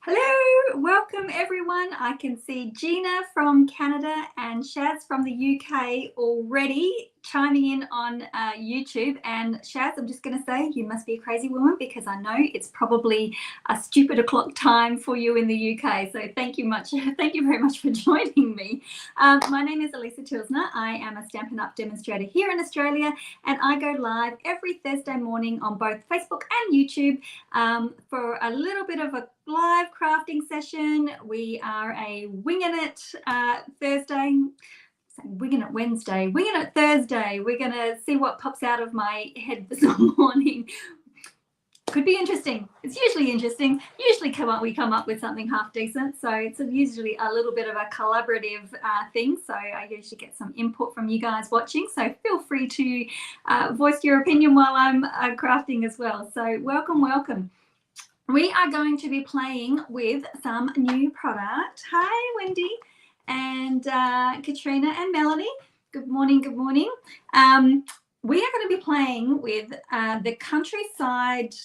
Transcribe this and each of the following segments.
Hello, welcome everyone. I can see Gina from Canada and Shaz from the UK already chiming in on YouTube. And Shaz, I'm just going to say you must be a crazy woman because I know it's probably a stupid o'clock time for you in the UK. So thank you very much for joining me. My name is Alisa Tilsner. I am a Stampin' Up demonstrator here in Australia, and I go live every Thursday morning on both Facebook and YouTube for a little bit of a live crafting session. We are a winging it Thursday, winging it Wednesday, winging it Thursday. We're going to see what pops out of my head this morning. Could be interesting. It's usually interesting. Usually we come up with something half decent. So it's usually a little bit of a collaborative thing. So I usually get some input from you guys watching. So feel free to voice your opinion while I'm crafting as well. So welcome, welcome. We are going to be playing with some new product. Hi, Wendy and Katrina and Melanie. Good morning, good morning. We are going to be playing with the Countryside.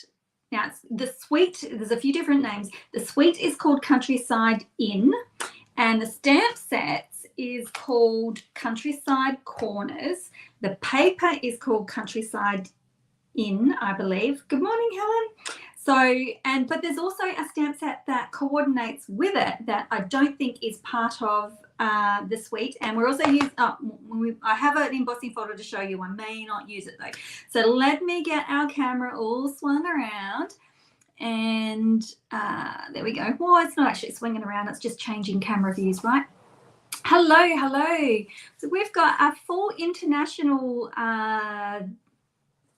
Now, it's the suite, there's a few different names. The suite is called Countryside Inn, and the stamp sets is called Countryside Corners. The paper is called Countryside Inn, I believe. Good morning, Helen. But there's also a stamp set that coordinates with it that I don't think is part of the suite. And we're also I have an embossing folder to show you. I may not use it though. So let me get our camera all swung around. And there we go. Well, it's not actually swinging around. It's just changing camera views, right? Hello, hello. So we've got a full international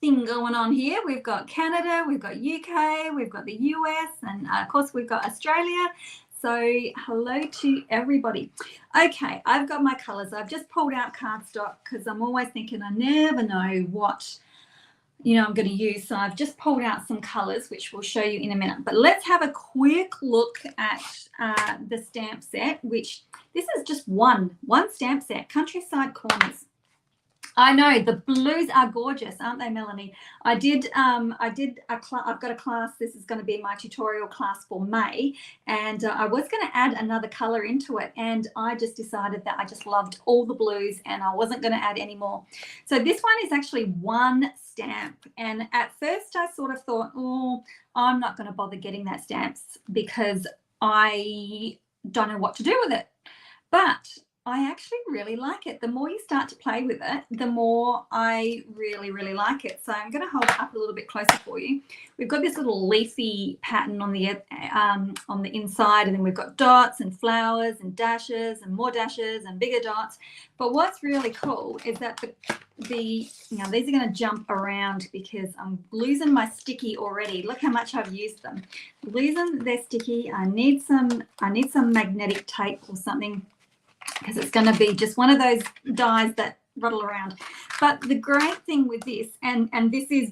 thing going on here. We've got Canada, we've got UK, we've got the US, and of course we've got Australia. So hello to everybody. Okay, I've got my colors. I've just pulled out cardstock because I'm always thinking I never know what I'm going to use. So I've just pulled out some colors, which we'll show you in a minute. But let's have a quick look at the stamp set, which this is just one stamp set, Countryside Corners. I know the blues are gorgeous, aren't they, Melanie? I've got a class. This is going to be my tutorial class for May, and I was going to add another color into it, and I just decided that I just loved all the blues and I wasn't going to add any more. So this one is actually one stamp, and at first I sort of thought, oh, I'm not going to bother getting that stamps because I don't know what to do with it. But I actually really like it. The more you start to play with it, the more I really, really like it. So I'm going to hold it up a little bit closer for you. We've got this little leafy pattern on the inside, and then we've got dots and flowers and dashes and more dashes and bigger dots. But what's really cool is that these are going to jump around because I'm losing my sticky already. Look how much I've used them. Losing their sticky. I need some magnetic tape or something, because it's going to be just one of those dies that rattle around. But the great thing with this, and this is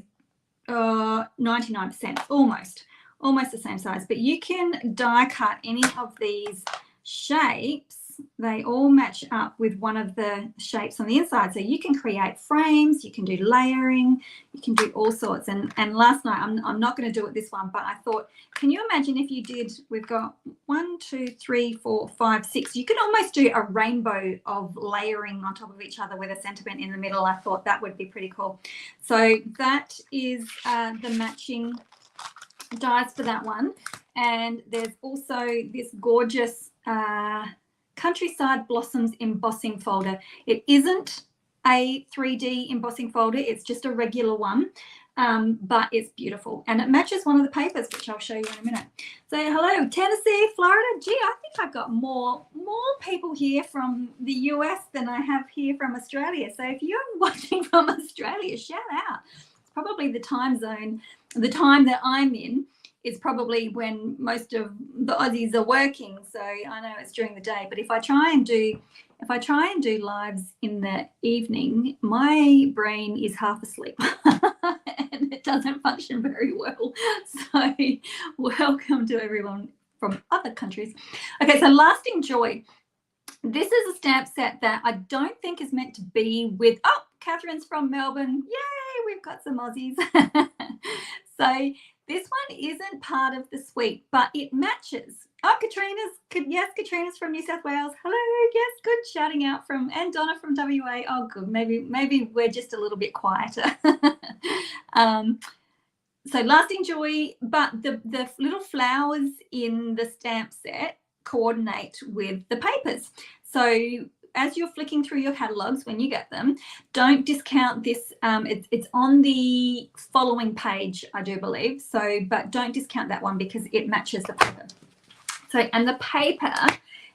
99%, almost the same size, but you can die cut any of these shapes. They all match up with one of the shapes on the inside. So you can create frames, you can do layering, you can do all sorts. And last night, I'm not going to do it this one, but I thought, can you imagine if you did, we've got 1, 2, 3, 4, 5, 6. You can almost do a rainbow of layering on top of each other with a sentiment in the middle. I thought that would be pretty cool. So that is the matching dies for that one. And there's also this gorgeous Countryside Blossoms embossing folder. It isn't a 3D embossing folder, it's just a regular one, but it's beautiful and it matches one of the papers, which I'll show you in a minute. So hello, Tennessee, Florida. Gee, I think I've got more people here from the US than I have here from Australia. So if you're watching from Australia, shout out. It's probably the time zone, the time that I'm in is probably when most of the Aussies are working. So I know it's during the day, but if I try and do lives in the evening, my brain is half asleep and it doesn't function very well. So welcome to everyone from other countries. Okay, so Lasting Joy. This is a stamp set that I don't think is meant to be with, oh, Catherine's from Melbourne. Yay, we've got some Aussies. So This one isn't part of the suite, but it matches. Oh, Katrina's from New South Wales. Hello, yes, good. Shouting out from, and Donna from WA. Oh, good. Maybe we're just a little bit quieter. So lasting joy, but the little flowers in the stamp set coordinate with the papers. So as you're flicking through your catalogues when you get them, don't discount this. It's on the following page, I do believe. So, but don't discount that one because it matches the paper. So, and the paper,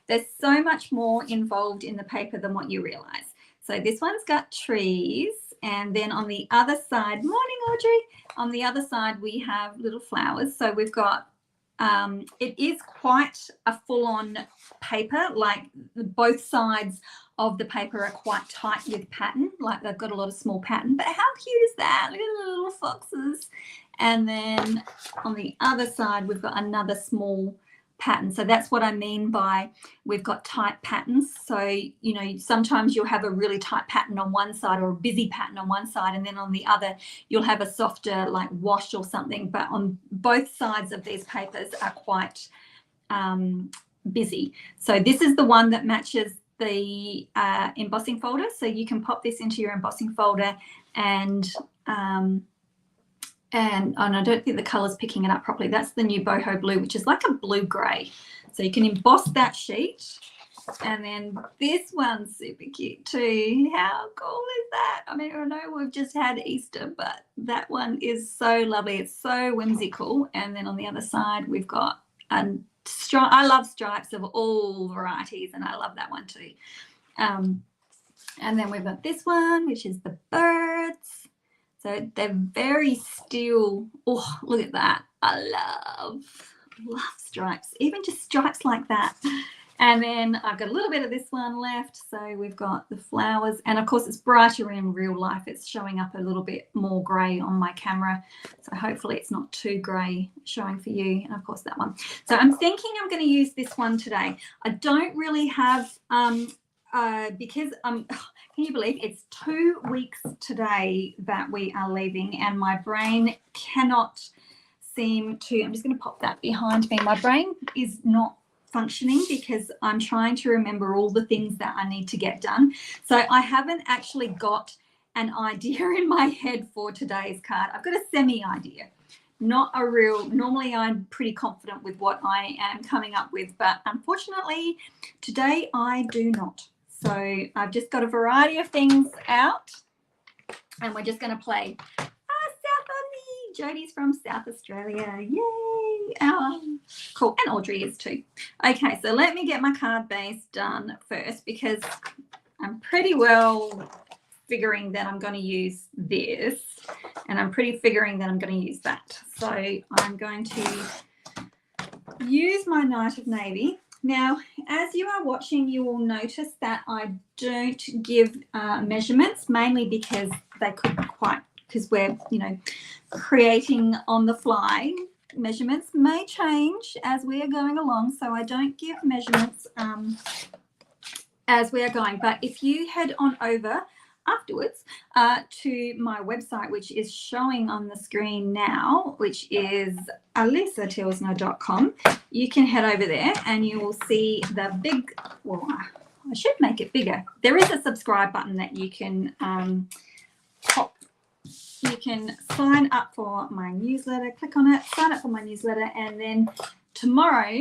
there's so much more involved in the paper than what you realize. So this one's got trees, and then on the other side, morning Audrey, on the other side we have little flowers. So we've got, it is quite a full-on paper, like both sides of the paper are quite tight with pattern, like they've got a lot of small pattern. But how cute is that? Look at the little foxes. And then on the other side we've got another small pattern. So that's what I mean by we've got tight patterns. So, you know, sometimes you'll have a really tight pattern on one side or a busy pattern on one side, and then on the other you'll have a softer like wash or something. But on both sides of these papers are quite busy. So this is the one that matches the embossing folder. So you can pop this into your embossing folder, and I don't think the colour's picking it up properly. That's the new boho blue, which is like a blue-grey. So you can emboss that sheet. And then this one's super cute too. How cool is that? I mean, I know we've just had Easter, but that one is so lovely. It's so whimsical. And then on the other side, we've got a stripe. I love stripes of all varieties, and I love that one too. And then we've got this one, which is the birds. So they're very still. Oh, look at that. I love stripes, even just stripes like that. And then I've got a little bit of this one left. So we've got the flowers, and of course it's brighter in real life. It's showing up a little bit more grey on my camera. So hopefully it's not too grey showing for you. And of course that one. So I'm thinking I'm going to use this one today. I don't really have, because can you believe it's 2 weeks today that we are leaving, and my brain cannot seem to, I'm just going to pop that behind me. My brain is not functioning because I'm trying to remember all the things that I need to get done. So I haven't actually got an idea in my head for today's card. I've got a semi idea, not a real, normally I'm pretty confident with what I am coming up with, but unfortunately today I do not. So I've just got a variety of things out, and we're just going to play South Aussie. Jodie's from South Australia. Yay. Cool. And Audrey is too. Okay, so let me get my card base done first, because I'm pretty well figuring that I'm going to use this, and I'm pretty figuring that I'm going to use that. So I'm going to use my Night of Navy. Now, as you are watching, you will notice that I don't give measurements, mainly because they could quite, because we're, you know, creating on the fly. Measurements may change as we are going along, so I don't give measurements as we are going. But if you head on over afterwards to my website, which is showing on the screen now, which is alisatilsner.com, you can head over there and you will see the big, well, I should make it bigger. There is a subscribe button that you can pop. You can sign up for my newsletter, click on it, sign up for my newsletter, and then tomorrow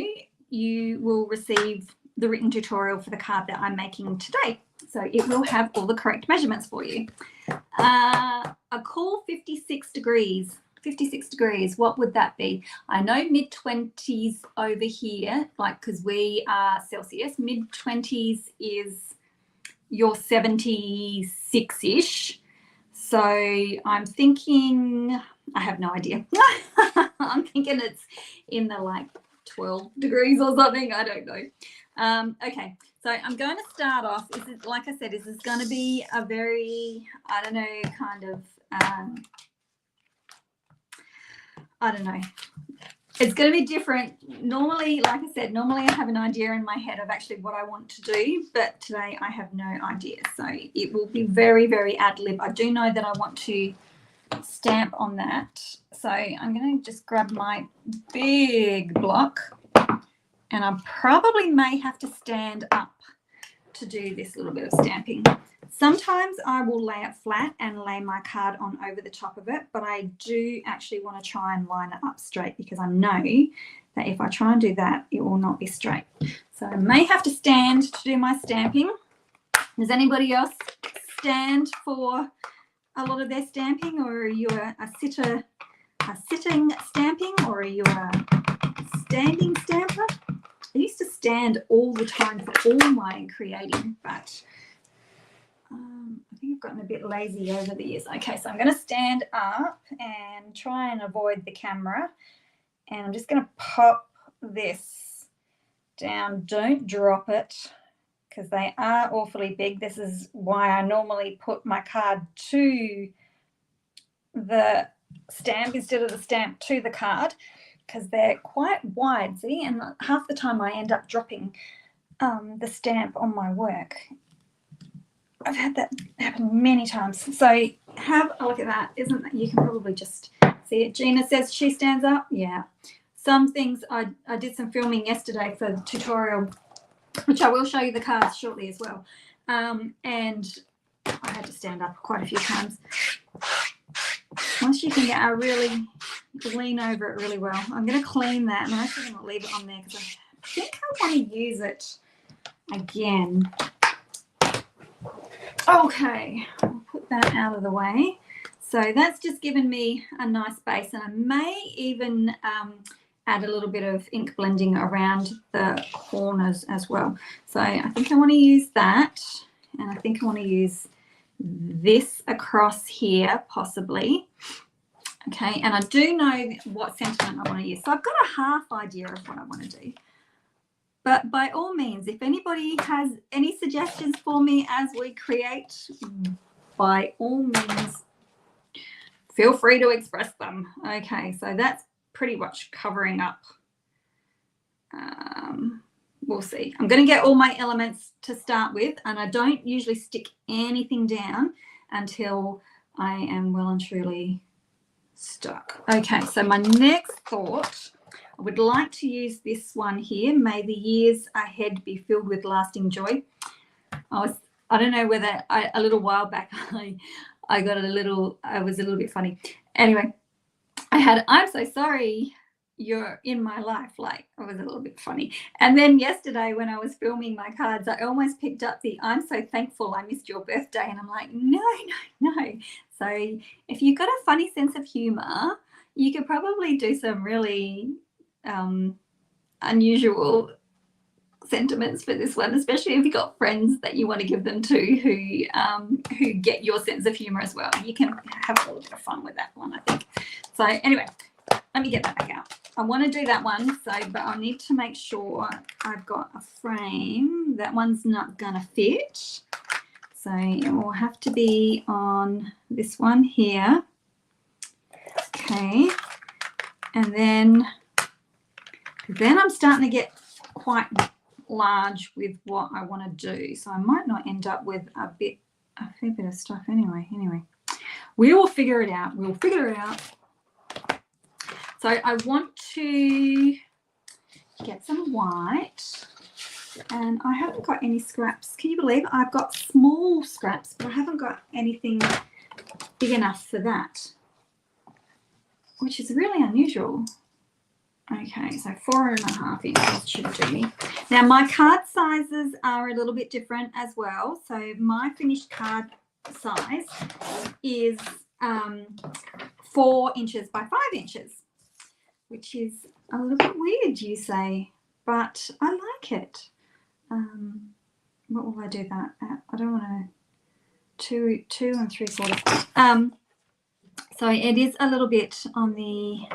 you will receive the written tutorial for the card that I'm making today. So it will have all the correct measurements for you. A cool 56 degrees. 56 degrees, what would that be? I know mid-20s over here, like, because we are Celsius. Mid-20s is your 76-ish. So I'm thinking, I have no idea. I'm thinking it's in the like 12 degrees or something. I don't know. Okay, so I'm going to start off. This is, like I said, this is going to be a very, I don't know, kind of, I don't know. It's going to be different. Normally, like I said, normally I have an idea in my head of actually what I want to do, but today I have no idea. So it will be very, very ad lib. I do know that I want to stamp on that. So I'm going to just grab my big block, and I probably may have to stand up to do this little bit of stamping. Sometimes I will lay it flat and lay my card on over the top of it, but I do actually want to try and line it up straight, because I know that if I try and do that, it will not be straight. So I may have to stand to do my stamping. Does anybody else stand for a lot of their stamping, or are you a sitting stamping, or are you a standing stamper? I used to stand all the time for all my creating, but I think I've gotten a bit lazy over the years. Okay, so I'm going to stand up and try and avoid the camera, and I'm just going to pop this down. Don't drop it, because they are awfully big. This is why I normally put my card to the stamp instead of the stamp to the card, because they're quite wide, see, and half the time I end up dropping the stamp on my work. I've had that happen many times. So have a look at that. Isn't that, you can probably just see it. Gina says she stands up. Yeah. Some things, I did some filming yesterday for the tutorial, which I will show you the cards shortly as well. And I had to stand up quite a few times. Once you can get a really lean over it really well. I'm going to clean that, and I'm actually going to leave it on there because I think I want to use it again. Okay, I'll put that out of the way. So that's just given me a nice base, and I may even add a little bit of ink blending around the corners as well. So I think I want to use that, and I think I want to use this across here possibly. Okay, and I do know what sentiment I want to use. So I've got a half idea of what I want to do. But by all means, if anybody has any suggestions for me as we create, by all means, feel free to express them. Okay, so that's pretty much covering up. We'll see. I'm going to get all my elements to start with, and I don't usually stick anything down until I am well and truly stuck. Okay, so my next thought, I would like to use this one here. May the years ahead be filled with lasting joy. I don't know whether a little while back I got I was a little bit funny. Anyway, I'm so sorry you're in my life. Like, I was a little bit funny. And then yesterday when I was filming my cards, I almost picked up the I'm so thankful I missed your birthday. And I'm like, no. So if you've got a funny sense of humor, you could probably do some really unusual sentiments for this one, especially if you've got friends that you want to give them to who get your sense of humor as well. You can have a little bit of fun with that one, I think. So anyway, let me get that back out. I want to do that one, but I need to make sure I've got a frame. That one's not gonna fit, so it will have to be on this one here. Okay, and then I'm starting to get quite large with what I want to do, so I might not end up with a fair bit of stuff anyway. We will figure it out. So I want to get some white, and I haven't got any scraps. Can you believe I've got small scraps, but I haven't got anything big enough for that, which is really unusual. Okay, so 4.5 inches should do me. Now my card sizes are a little bit different as well. So my finished card size is 4 inches by 5 inches, which is a little bit weird, you say, but I like it. What will I do that at? I don't want to 2 3/4. So it is a little bit on the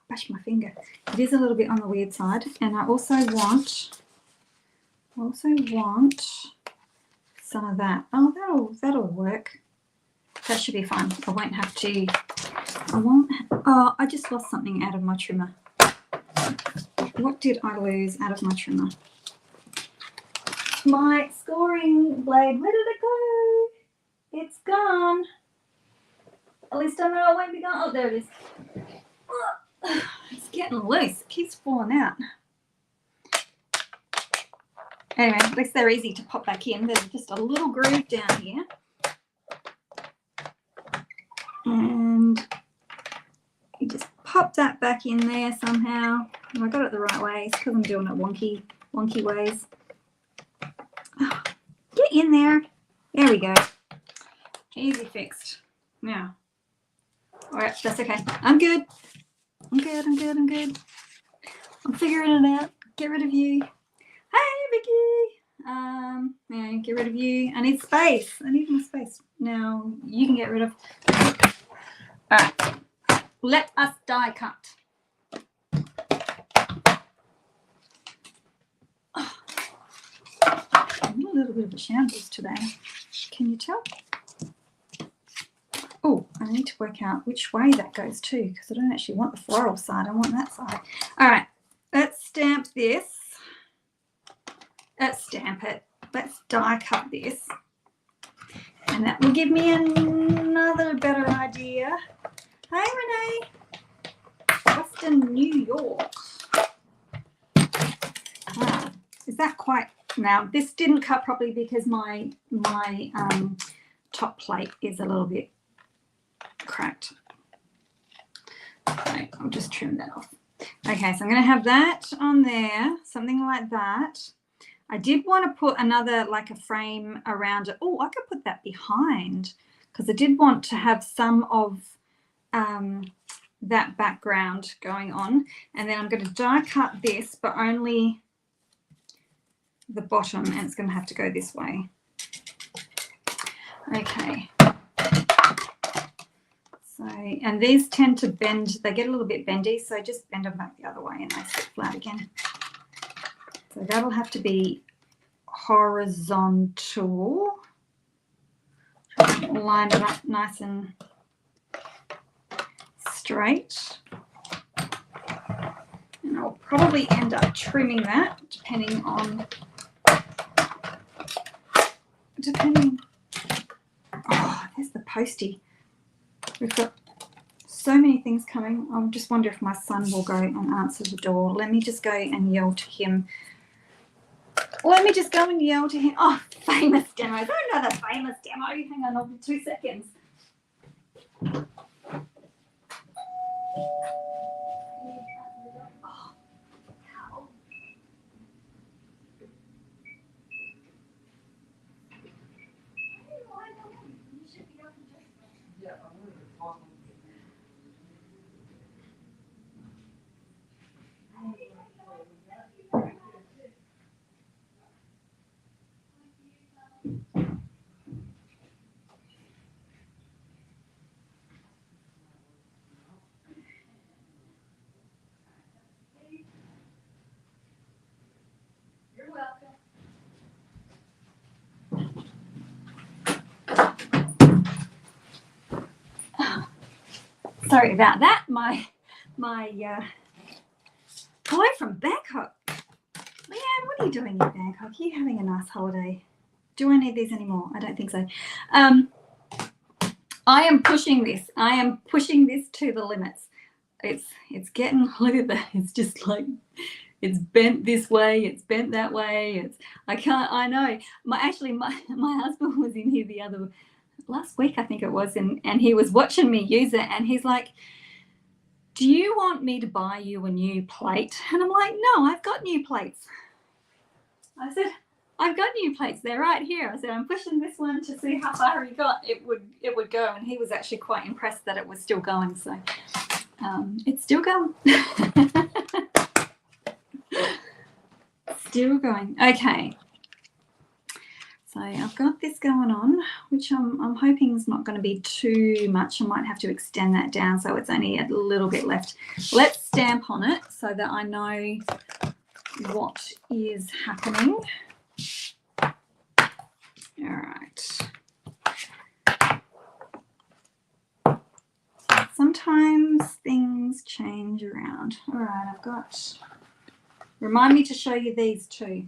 bash my finger. It is a little bit on the weird side, and I also want some of that. Oh, that'll work. That should be fine. I won't have to. Oh, I just lost something out of my trimmer. What did I lose out of my trimmer? My scoring blade. Where did it go? It's gone. At least I know it won't be gone. Oh, there it is. It's getting loose. It keeps falling out. Anyway, at least they're easy to pop back in. There's just a little groove down here. And you just pop that back in there somehow. Oh, I got it the right way. It's because I'm doing it wonky ways. Oh, get in there. There we go. Easy fixed. Now, all right, that's okay. I'm good. I'm good. I'm figuring it out. Get rid of you. Hey, Vicky. Yeah, get rid of you. I need space. I need more space. Now you can get rid of. All right. Let us die cut. Oh, I'm a little bit of a shambles today. Can you tell? Oh, I need to work out which way that goes to because I don't actually want the floral side. I want that side. All right, let's stamp this. Let's stamp it. Let's die cut this. And that will give me another better idea. Hey, Renee. Western New York. Ah, is that quite... Now, this didn't cut properly because my top plate is a little bit cracked. So I'll just trim that off. Okay, so I'm going to have that on there, something like that. I did want to put another, like a frame around it. Oh, I could put that behind because I did want to have some of that background going on. And then I'm going to die cut this, but only the bottom, and it's going to have to go this way. Okay. So, and these tend to bend, they get a little bit bendy, so just bend them back the other way and they sit flat again. So that'll have to be horizontal. Line it up nice and straight. And I'll probably end up trimming that depending on, oh, there's the postie. We've got so many things coming. I just wonder if my son will go and answer the door. Let me just go and yell to him. Oh, famous demos. Another famous demo. Hang on, I'll be 2 seconds. Sorry about that. My boy from Bangkok. Leanne, what are you doing in Bangkok? Are you having a nice holiday? Do I need these anymore? I don't think so. I am pushing this. I am pushing this to the limits. It's getting, look at that. It's just like, it's bent this way. It's bent that way. I know. My husband was in here last week, I think it was, and he was watching me use it, and he's like, do you want me to buy you a new plate? And I'm like, no, I've got new plates. I said, I've got new plates. They're right here. I said, I'm pushing this one to see how far he got. It would go, and he was actually quite impressed that it was still going. So it's still going. Still going. Okay. So I've got this going on, which I'm hoping is not going to be too much. I might have to extend that down so it's only a little bit left. Let's stamp on it so that I know what is happening. All right. Sometimes things change around. All right, remind me to show you these too.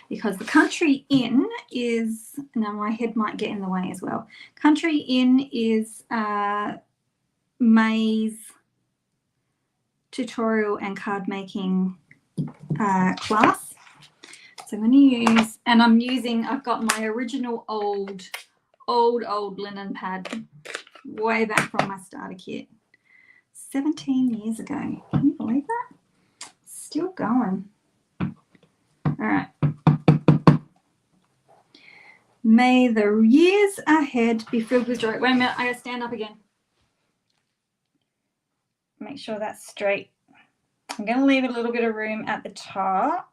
because the Country Inn is, now my head might get in the way as well. Country Inn is May's tutorial and card making class. So I'm going to use, and I've got my original old linen pad way back from my starter kit 17 years ago. Can you believe that? Still going. All right. May the years ahead be filled with joy. Wait a minute, I gotta stand up again. Make sure that's straight. I'm gonna leave a little bit of room at the top,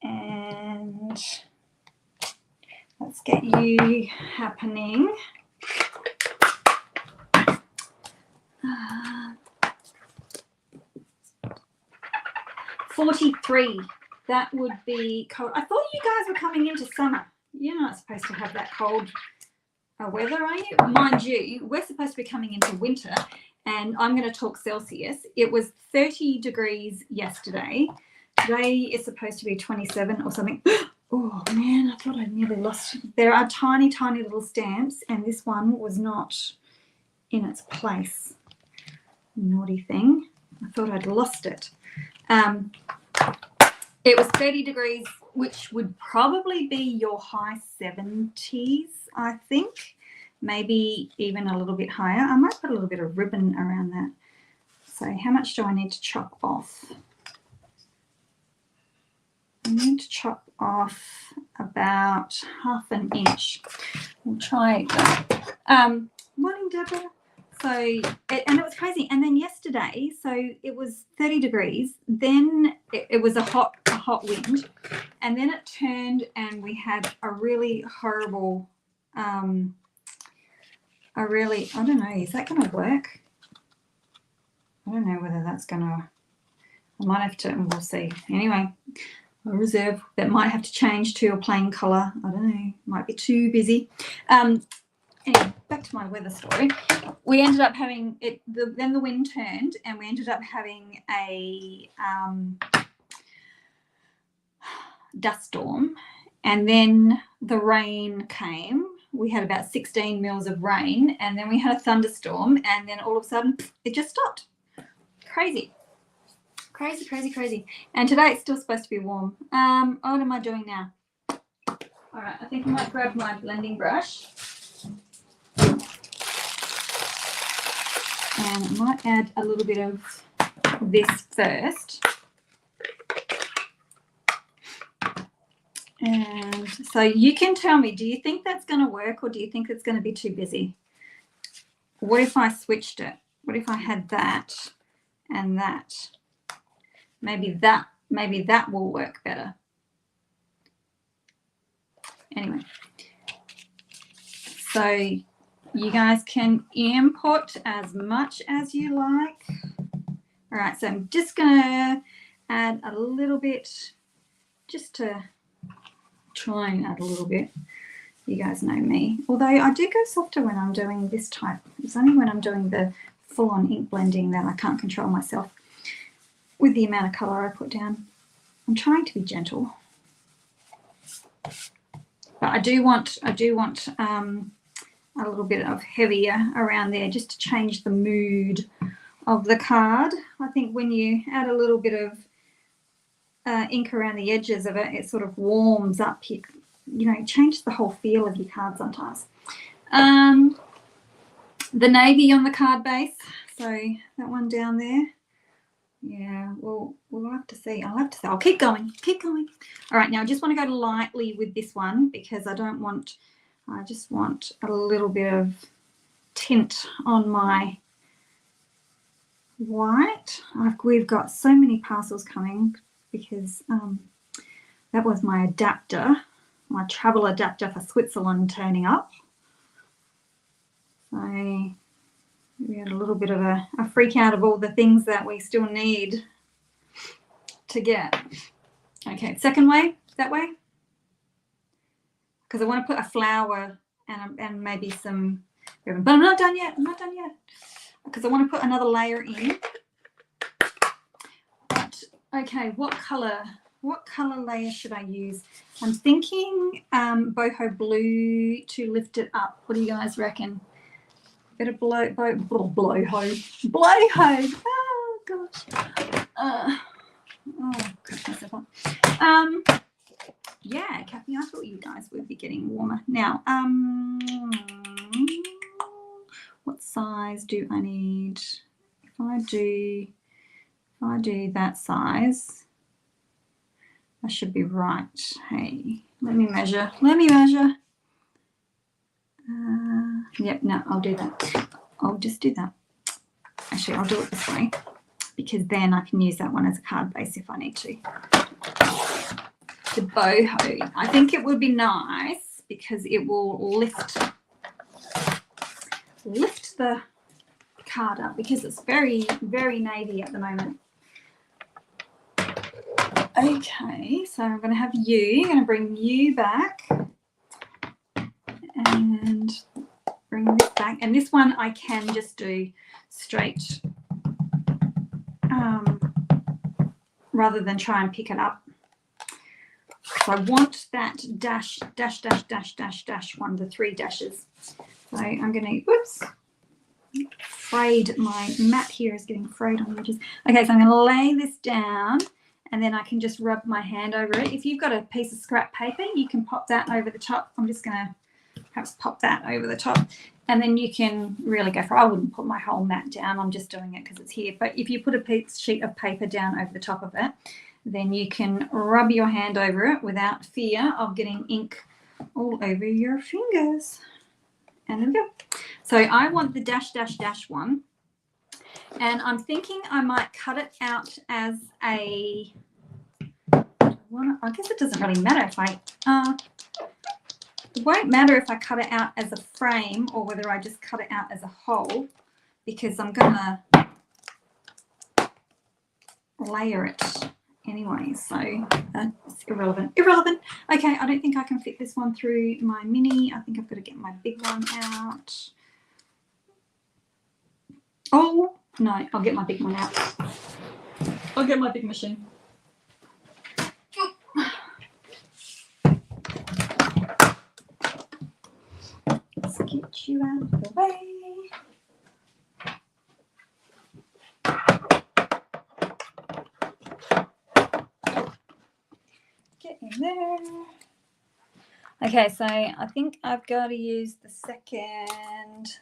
and let's get you happening. 43. That would be cold. I thought you guys were coming into summer. You're not supposed to have that cold weather, are you? Mind you, we're supposed to be coming into winter, and I'm going to talk Celsius. It was 30 degrees yesterday. Today is supposed to be 27 or something. Oh, man, I thought I'd nearly lost it. There are tiny, tiny little stamps, and this one was not in its place. Naughty thing. I thought I'd lost it. It was 30 degrees, which would probably be your high 70s, I think. Maybe even a little bit higher. I might put a little bit of ribbon around that. So how much do I need to chop off? I need to chop off about ½ an inch. We'll try that. Morning, Deborah. So, and it was crazy. And then yesterday, so it was 30 degrees. Then it was a hot wind. And then it turned and we had a really horrible, I don't know, is that going to work? I don't know whether that's going to, I might have to, and we'll see. Anyway, a reserve that might have to change to a plain colour. I don't know, might be too busy. Anyway, back to my weather story. We ended up having it. Then the wind turned, and we ended up having a dust storm. And then the rain came. We had about 16 mils of rain, and then we had a thunderstorm, and then all of a sudden it just stopped. Crazy, crazy, crazy, crazy. And today it's still supposed to be warm. What am I doing now? All right, I think I might grab my blending brush. And I might add a little bit of this first. And so you can tell me, do you think that's going to work, or do you think it's going to be too busy? What if I switched it? What if I had that and that? Maybe that will work better. Anyway, so you guys can input as much as you like. All right, so I'm just going to add a little bit, just to try and add a little bit. You guys know me. Although I do go softer when I'm doing this type. It's only when I'm doing the full-on ink blending that I can't control myself with the amount of colour I put down. I'm trying to be gentle. But I do want a little bit of heavier around there, just to change the mood of the card. I think when you add a little bit of ink around the edges of it, it sort of warms up, you know, changes the whole feel of your card sometimes. The navy on the card base, so that one down there. Yeah, we'll have to see. I'll have to see. I'll keep going. All right, now I just want to go lightly with this one because I just want a little bit of tint on my white. We've got so many parcels coming because that was my adapter, my travel adapter for Switzerland turning up. So we had a little bit of a freak out of all the things that we still need to get. Okay, second way, that way. Because I want to put a flower and maybe some ribbon. But I'm not done yet. Because I want to put another layer in. But okay, what colour what color layer should I use? I'm thinking boho blue to lift it up. What do you guys reckon? Better blow ho. Oh gosh. Oh, cut myself up. Yeah, Kathy, I thought you guys would be getting warmer. Now, what size do I need? If I do that size, I should be right. Hey, let me measure. Yep, no, I'll do that. I'll just do that. Actually, I'll do it this way because then I can use that one as a card base if I need to. The boho, I think it would be nice because it will lift the card up because it's very, very navy at the moment. Okay, so I'm going to have you. I'm going to bring you back and bring this back. And this one I can just do straight rather than try and pick it up. So I want that dash one, the 3 dashes. So I'm going to, oops, frayed, my mat here is getting frayed on the edges. Okay, so I'm going to lay this down and then I can just rub my hand over it. If you've got a piece of scrap paper, you can pop that over the top. I'm just going to perhaps pop that over the top and then you can really go for it. I wouldn't put my whole mat down. I'm just doing it because it's here. But if you put a sheet of paper down over the top of it, then you can rub your hand over it without fear of getting ink all over your fingers. And there we go. So I want the dash one. And I'm thinking I might cut it out as a, I guess it doesn't really matter if it won't matter if I cut it out as a frame or whether I just cut it out as a whole because I'm going to layer it anyway, so it's irrelevant. Okay, I don't think I can fit this one through my mini. I think I've got to get my big one out. Oh, no, I'll get my big one out. I'll get my big machine. Let's get you out of the way. Get in there. Okay, so I think I've got to use the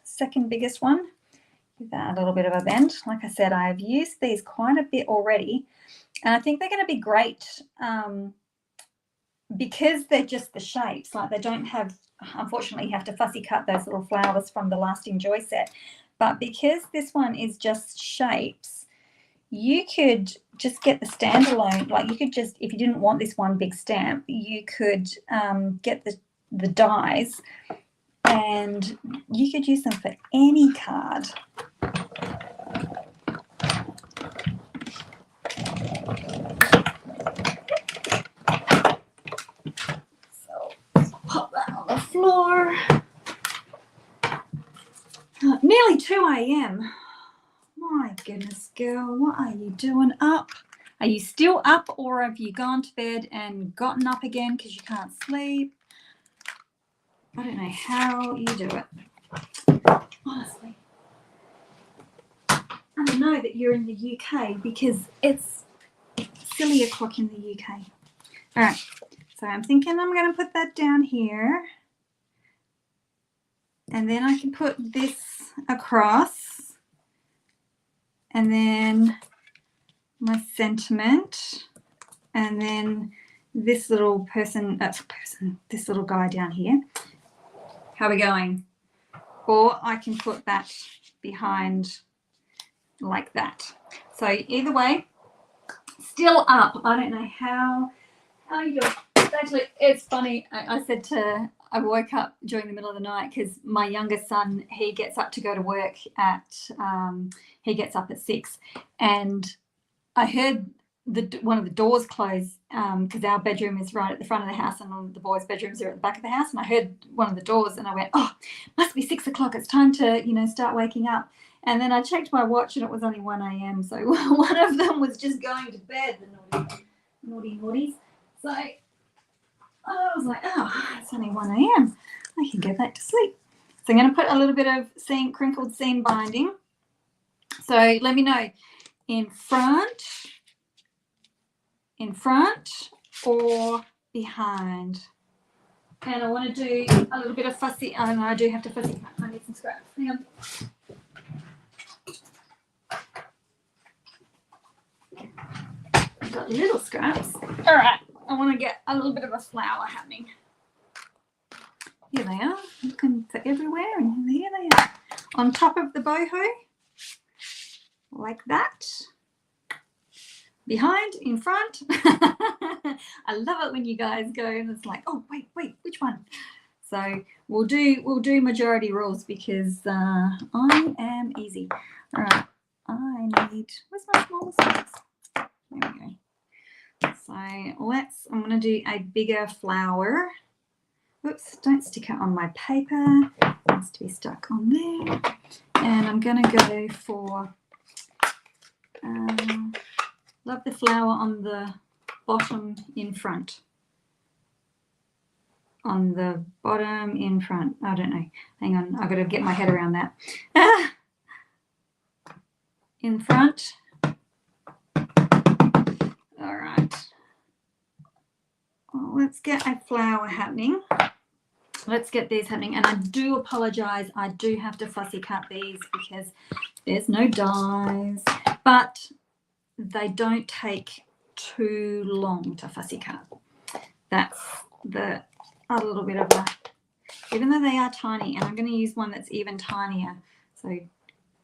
second biggest one. Give that a little bit of a bend. Like I said, I've used these quite a bit already, and I think they're going to be great because they're just the shapes. Like they don't have, unfortunately, you have to fussy cut those little flowers from the Lasting Joy set. But because this one is just shapes, you could just get the standalone. Like you could just, if you didn't want this one big stamp, you could get the dies and you could use them for any card. So pop that on the floor. Nearly 2 a.m. My goodness, girl, what are you doing up? Are you still up or have you gone to bed and gotten up again because you can't sleep? I don't know how you do it. Honestly. I don't know that you're in the UK because it's silly o'clock in the UK. All right, so I'm thinking I'm going to put that down here. And then I can put this across. And then my sentiment. And then this little this little guy down here. How are we going? Or I can put that behind like that. So either way, still up. I don't know how you do it. Actually, it's funny. I woke up during the middle of the night because my youngest son, he gets up to go to work he gets up at 6, and I heard one of the doors close because our bedroom is right at the front of the house and all the boys' bedrooms are at the back of the house, and I heard one of the doors and I went, oh, must be 6 o'clock. It's time to start waking up. And then I checked my watch and it was only 1 a.m. So one of them was just going to bed. naughty naughties. So I was like, oh, it's only 1 a.m. I can go back to sleep. So I'm going to put a little bit of crinkled seam binding. So let me know in front, or behind. And I want to do a little bit of fussy. Oh, no, I do have to fussy cut. I need some scraps. Hang on. I've got little scraps. All right. I want to get a little bit of a flower happening. Here they are. Looking for everywhere, and here they are. On top of the boho, like that. Behind, in front. I love it when you guys go and it's like, oh wait, which one? So we'll do majority rules because I am easy. All right, I need, where's my smaller size? There we go. So I'm going to do a bigger flower. Whoops, don't stick it on my paper. It needs to be stuck on there. And I'm going to go for, love the flower on the bottom in front. On the bottom in front. I don't know. Hang on, I've got to get my head around that. In front. All right. Well, let's get a flower happening. Let's get these happening. And I do apologize. I do have to fussy cut these because there's no dies. But they don't take too long to fussy cut. That's a little bit of a, even though they are tiny, and I'm going to use one that's even tinier. So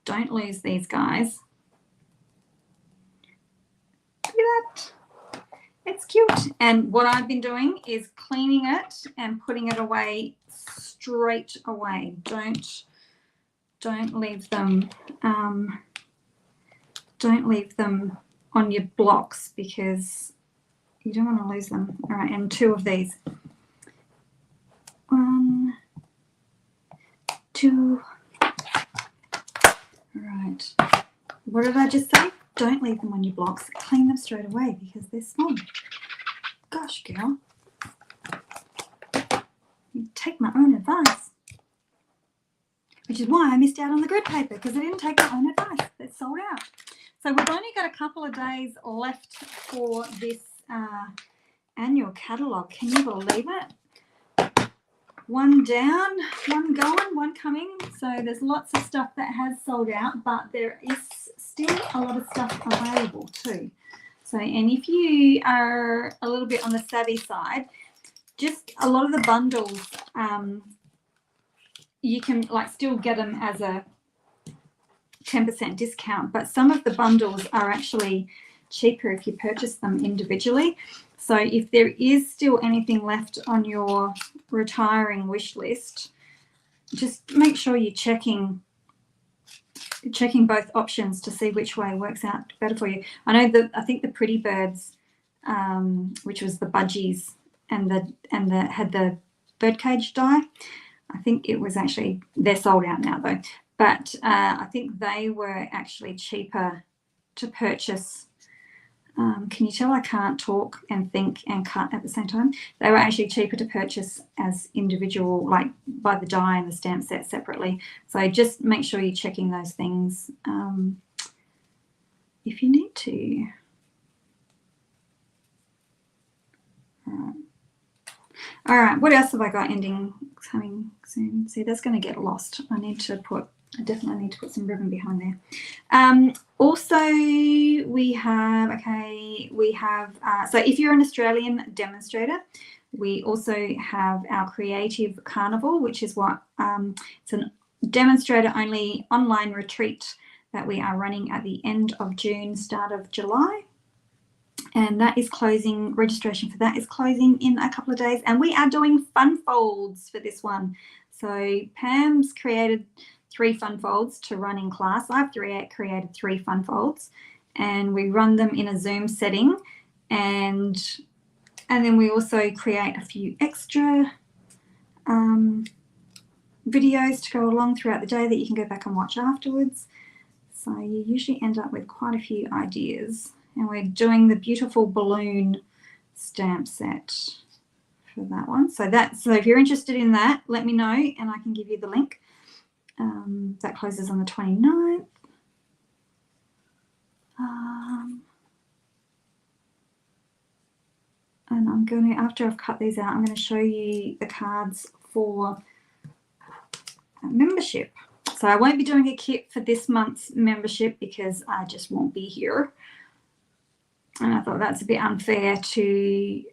don't lose these guys. Look at that. It's cute. And what I've been doing is cleaning it and putting it away straight away. Don't leave them on your blocks because you don't want to lose them. All right, and 2 of these. 1, 2. All right. What did I just say? Don't leave them on your blocks. Clean them straight away because they're small. Gosh, girl. You take my own advice. Which is why I missed out on the grid paper because I didn't take my own advice. It's sold out. So we've only got a couple of days left for this annual catalogue. Can you believe it? 1 down, 1 going, 1 coming. So there's lots of stuff that has sold out, but there is still a lot of stuff available too. So, and if you are a little bit on the savvy side, just a lot of the bundles, you can like still get them as a 10% discount, but some of the bundles are actually cheaper if you purchase them individually. So if there is still anything left on your retiring wish list, just make sure you're checking both options to see which way works out better for you. I know that I think the Pretty Birds, which was the budgies and had the birdcage die, I think it was actually, they're sold out now though, but I think they were actually cheaper to purchase. Can you tell I can't talk and think and cut at the same time? They were actually cheaper to purchase as individual, like by the die and the stamp set separately. So just make sure you're checking those things if you need to. All right, what else have I got ending coming soon? See, that's going to get lost. I definitely need to put some ribbon behind there. Also, we have, so if you're an Australian demonstrator, we also have our Creative Carnival, which is what, it's a demonstrator only online retreat that we are running at the end of June, start of July. And that is closing, registration for that is closing in a couple of days. And we are doing fun folds for this one. So Pam's created 3 fun folds to run in class. I've created 3 fun folds and we run them in a Zoom setting. And then we also create a few extra videos to go along throughout the day that you can go back and watch afterwards. So you usually end up with quite a few ideas. And we're doing the beautiful balloon stamp set for that one. So if you're interested in that, let me know and I can give you the link. That closes on the 29th. And I'm going to, after I've cut these out, I'm going to show you the cards for membership. So I won't be doing a kit for this month's membership because I just won't be here. And I thought that's a bit unfair to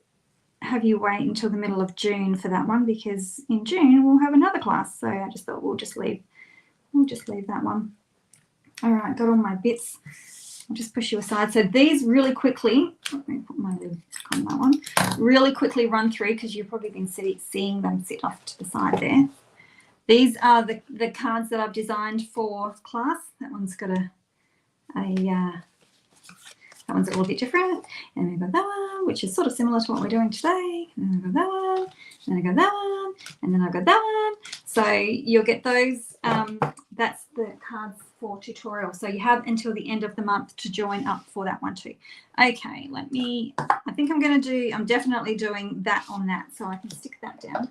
have you wait until the middle of June for that one, because in June we'll have another class. So I just thought we'll just leave that one. All right, got all my bits. I'll just push you aside. So these really quickly, let me put my lid on that one, really quickly run through because you've probably been seeing them sit off to the side there. These are the cards that I've designed for class. That one's got that one's a little bit different. And then I've got that one, which is sort of similar to what we're doing today. And then I've got that one, and then I've got that one, and then I've got that one. So you'll get those. That's the cards for tutorial. So you have until the end of the month to join up for that one too. Okay, I think I'm definitely doing that on that. So I can stick that down.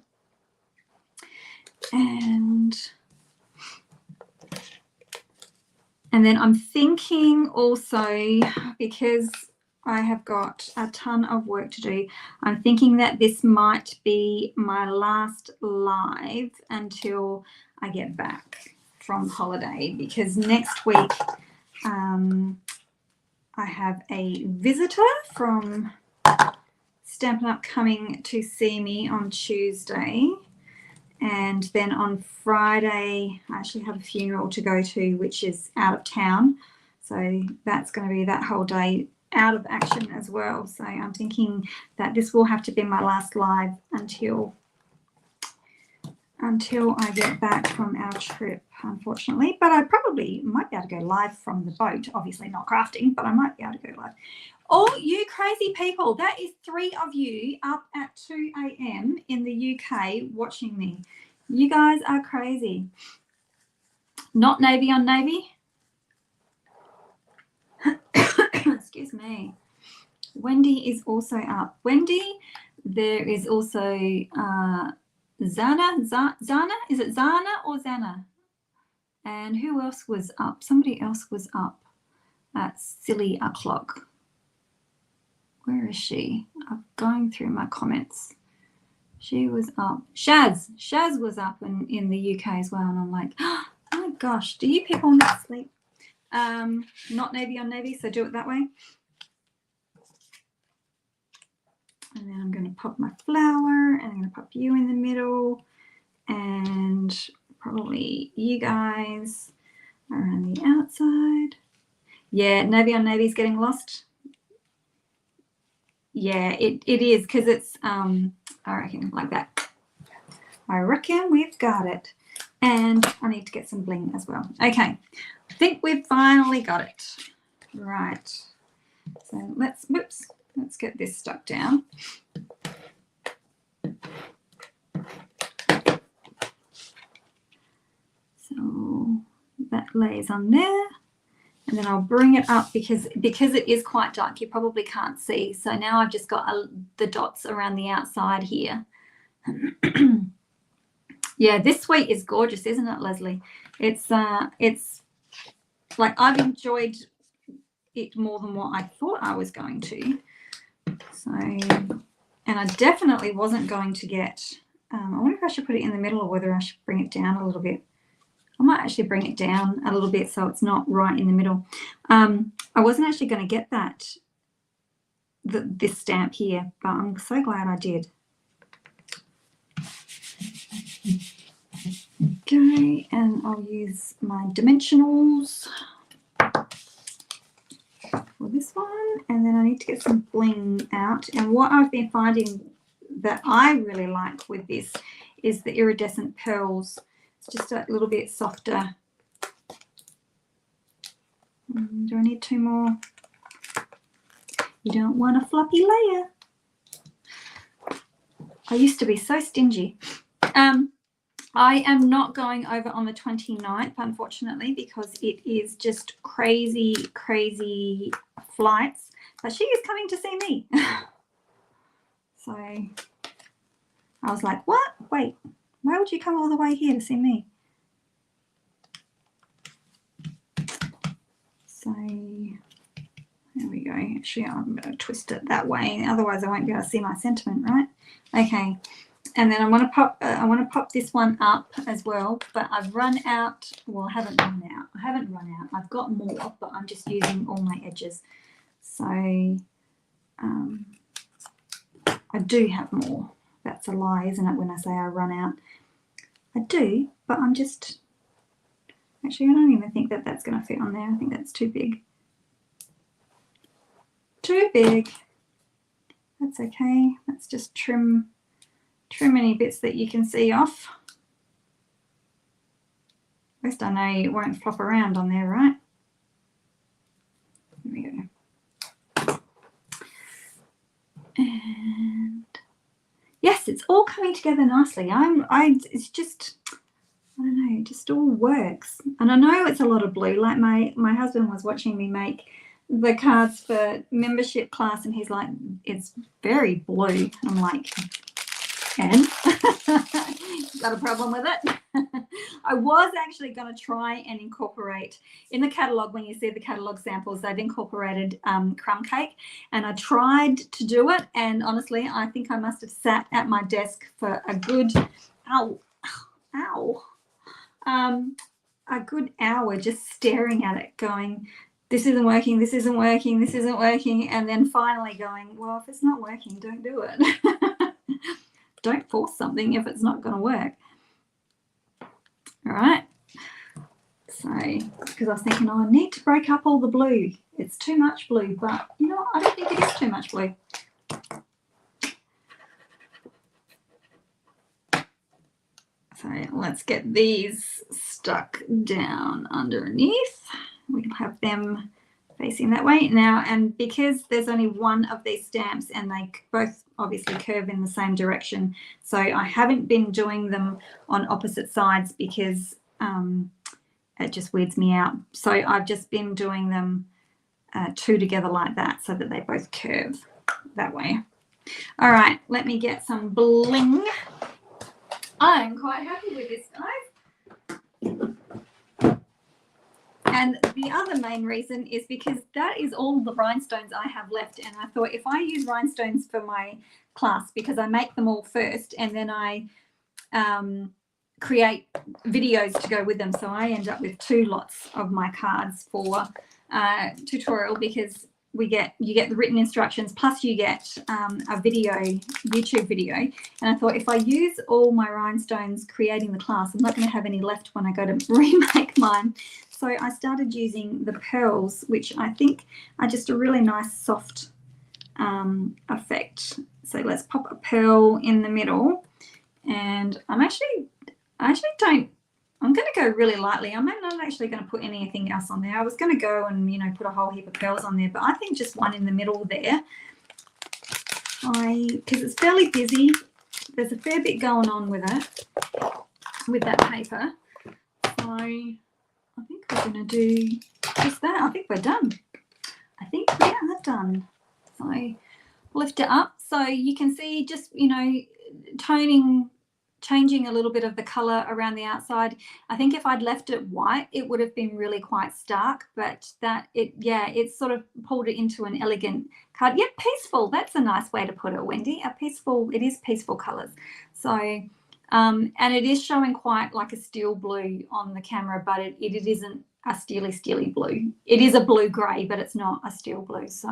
And then I'm thinking also, because I have got a ton of work to do, I'm thinking that this might be my last live until I get back from holiday, because next week I have a visitor from Stampin' Up coming to see me on Tuesday. And then on Friday, I actually have a funeral to go to, which is out of town. So that's going to be that whole day out of action as well. So I'm thinking that this will have to be my last live until I get back from our trip, unfortunately. But I probably might be able to go live from the boat. Obviously not crafting, but I might be able to go live. All you crazy people, that is 3 of you up at 2 a.m. in the UK watching me. You guys are crazy. Not Navy on Navy. Excuse me. Wendy is also up. Wendy, there is also Zana. Zana? Is it Zana or Zana? And who else was up? Somebody else was up at Silly O'Clock. Where is she? I'm going through my comments. She was up. Shaz was up in the UK as well. And I'm like, oh my gosh, do you people not sleep? Not Navy on Navy, so do it that way. And then I'm going to pop my flower, and I'm going to pop you in the middle, and probably you guys around the outside. Yeah, Navy on Navy is getting lost. Yeah, it is, because it's, I reckon, like that. I reckon we've got it. And I need to get some bling as well. Okay, I think we've finally got it. Right. So let's get this stuck down. So that lays on there. And then I'll bring it up because it is quite dark. You probably can't see. So now I've just got the dots around the outside here. Yeah, this suite is gorgeous, isn't it, Leslie? It's like I've enjoyed it more than what I thought I was going to. So, and I definitely wasn't going to get, I wonder if I should put it in the middle or whether I should bring it down a little bit. I might actually bring it down a little bit so it's not right in the middle. I wasn't actually going to get this stamp here, but I'm so glad I did. Okay, and I'll use my dimensionals for this one, and then I need to get some bling out. And what I've been finding that I really like with this is the iridescent pearls. It's just a little bit softer. Do I need 2 more? You don't want a floppy layer. I used to be so stingy. I am not going over on the 29th, unfortunately, because it is just crazy, crazy flights. But she is coming to see me. So I was like, what? Wait, why would you come all the way here to see me? So there we go. Actually, I'm going to twist it that way, otherwise I won't be able to see my sentiment, right? Okay, and then I want to pop this one up as well, but I've run out. Well, I haven't run out. I've got more, but I'm just using all my edges. So I do have more. That's a lie, isn't it, when I say I run out? I do, but I'm just... Actually, I don't even think that that's going to fit on there. I think that's too big. Too big. That's okay. Let's just trim any bits that you can see off. At least I know it won't flop around on there, right? There we go. And yes, it's all coming together nicely. It's just, I don't know, it just all works. And I know it's a lot of blue. Like my husband was watching me make the cards for membership class, and he's like, it's very blue. I'm like, and got a problem with it? I was actually going to try and incorporate in the catalogue, when you see the catalogue samples, they've incorporated crumb cake, and I tried to do it, and honestly I think I must have sat at my desk for a good a good hour just staring at it, going, this isn't working, this isn't working, this isn't working, and then finally going, well, if it's not working, don't do it. Don't force something if it's not going to work. All right. So, because I was thinking, oh, I need to break up all the blue. It's too much blue, but you know what? I don't think it is too much blue. So let's get these stuck down underneath. We'll have them facing that way now, and because there's only one of these stamps and they both obviously curve in the same direction, so I haven't been doing them on opposite sides because it just weirds me out. So I've just been doing them two together like that, so that they both curve that way. All right, let me get some bling. I'm quite happy with this, guys. And the other main reason is because that is all the rhinestones I have left. And I thought, if I use rhinestones for my class, because I make them all first and then I create videos to go with them. So I end up with 2 lots of my cards for tutorial, because you get the written instructions, plus you get a video, YouTube video. And I thought, if I use all my rhinestones creating the class, I'm not going to have any left when I go to remake mine. So I started using the pearls, which I think are just a really nice soft effect. So let's pop a pearl in the middle, and I'm going to go really lightly. I'm not actually going to put anything else on there. I was going to go and, you know, put a whole heap of pearls on there, but I think just one in the middle there. Because it's fairly busy. There's a fair bit going on with it, with that paper. So I think we're going to do just that. I think we're done. I think we are done. So lift it up so you can see, just, you know, changing a little bit of the color around the outside. I think if I'd left it white, it would have been really quite stark, but it sort of pulled it into an elegant card. Yeah, peaceful. That's a nice way to put it, Wendy. It is peaceful colors. So and it is showing quite like a steel blue on the camera, but it isn't a steely blue. It is a blue grey, but it's not a steel blue. So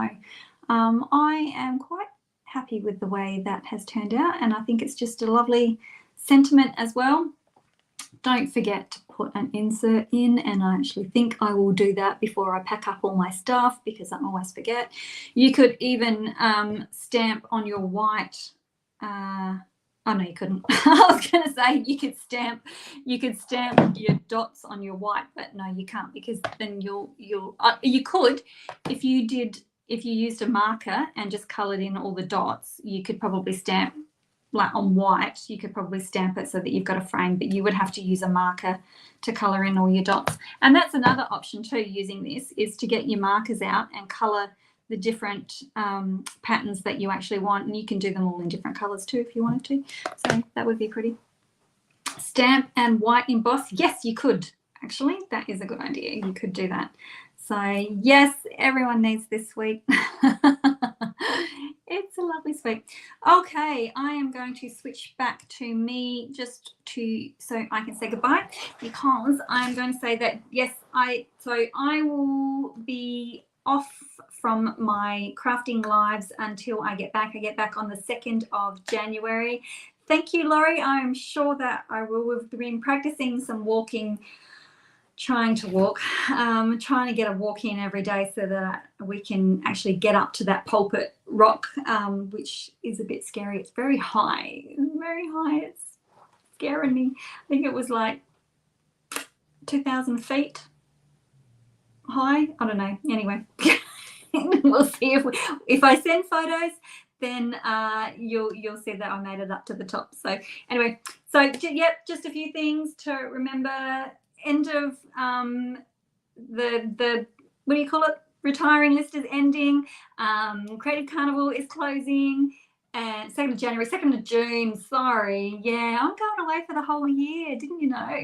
I am quite happy with the way that has turned out, and I think it's just a lovely sentiment as well. Don't forget to put an insert in, and I actually think I will do that before I pack up all my stuff, because I always forget. You could even stamp on your white oh no, you couldn't. I was going to say you could stamp your dots on your white, but no, you can't, because then you could, if you used a marker and just coloured in all the dots, you could probably stamp, like on white, you could probably stamp it so that you've got a frame, but you would have to use a marker to colour in all your dots. And that's another option too, using this, is to get your markers out and colour the different patterns that you actually want, and you can do them all in different colors too if you wanted to. So that would be pretty. Stamp and white emboss. Yes, you could. Actually, that is a good idea. You could do that. So yes, everyone needs this sweet. It's a lovely sweet. Okay, I am going to switch back to me just to so I can say goodbye, because I'm going to say that yes, I will be off from my crafting lives until I get back. I get back on the 2nd of January. Thank you, Laurie. I'm sure that I will have been practicing some walking, trying to walk, trying to get a walk in every day so that we can actually get up to that pulpit rock, which is a bit scary. It's very high. It's very high. It's scaring me. I think it was like 2,000 feet high. I don't know. Anyway, we'll see if I send photos, then you'll see that I made it up to the top. So anyway, so yep, just a few things to remember. End of the what do you call it? Retiring list is ending. Creative Carnival is closing. And 2nd of January, 2nd of June. Sorry, yeah, I'm going away for the whole year. Didn't you know?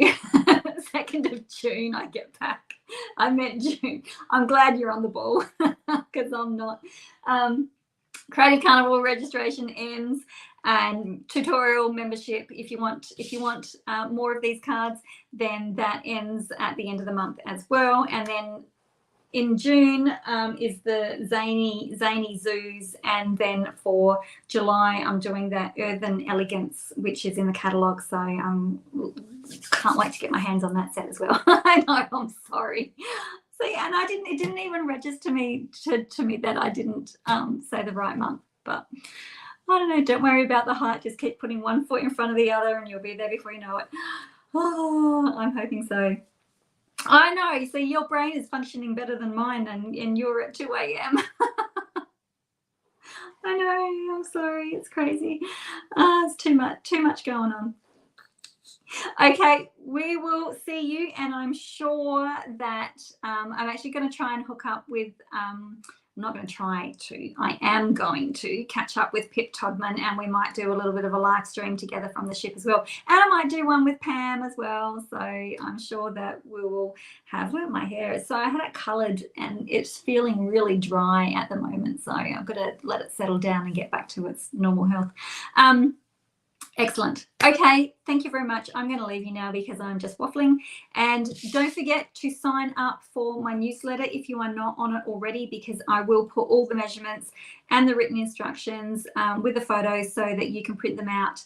2nd of June, I get back. I meant June. I'm glad you're on the ball because I'm not. Creative Carnival registration ends, and tutorial membership, if you want more of these cards, then that ends at the end of the month as well. And then in June is the zany zoos, and then for July I'm doing that Earthen Elegance, which is in the catalogue. So can't wait to get my hands on that set as well. I know, I'm sorry. So yeah, and it didn't even register to me that I didn't say the right month, but I don't know. Don't worry about the height. Just keep putting one foot in front of the other, and you'll be there before you know it. Oh, I'm hoping so. I know. See, your brain is functioning better than mine, and you're at 2 a.m. I know. I'm sorry. It's crazy. It's too much going on. Okay, we will see you, and I'm sure that I'm actually going to try and hook up with I'm not going to try to, I am going to catch up with Pip Todman, and we might do a little bit of a live stream together from the ship as well. And I might do one with Pam as well. So I'm sure that we will have, look at my hair. So I had it coloured and it's feeling really dry at the moment. So I've got to let it settle down and get back to its normal health. Excellent. Okay, thank you very much. I'm going to leave you now because I'm just waffling. And don't forget to sign up for my newsletter if you are not on it already, because I will put all the measurements and the written instructions with the photos so that you can print them out.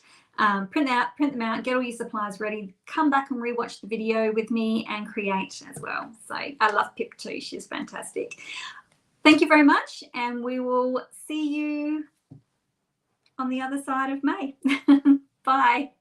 Print them out, get all your supplies ready, come back and rewatch the video with me and create as well. So I love Pip too. She's fantastic. Thank you very much, and we will see you on the other side of May. Bye.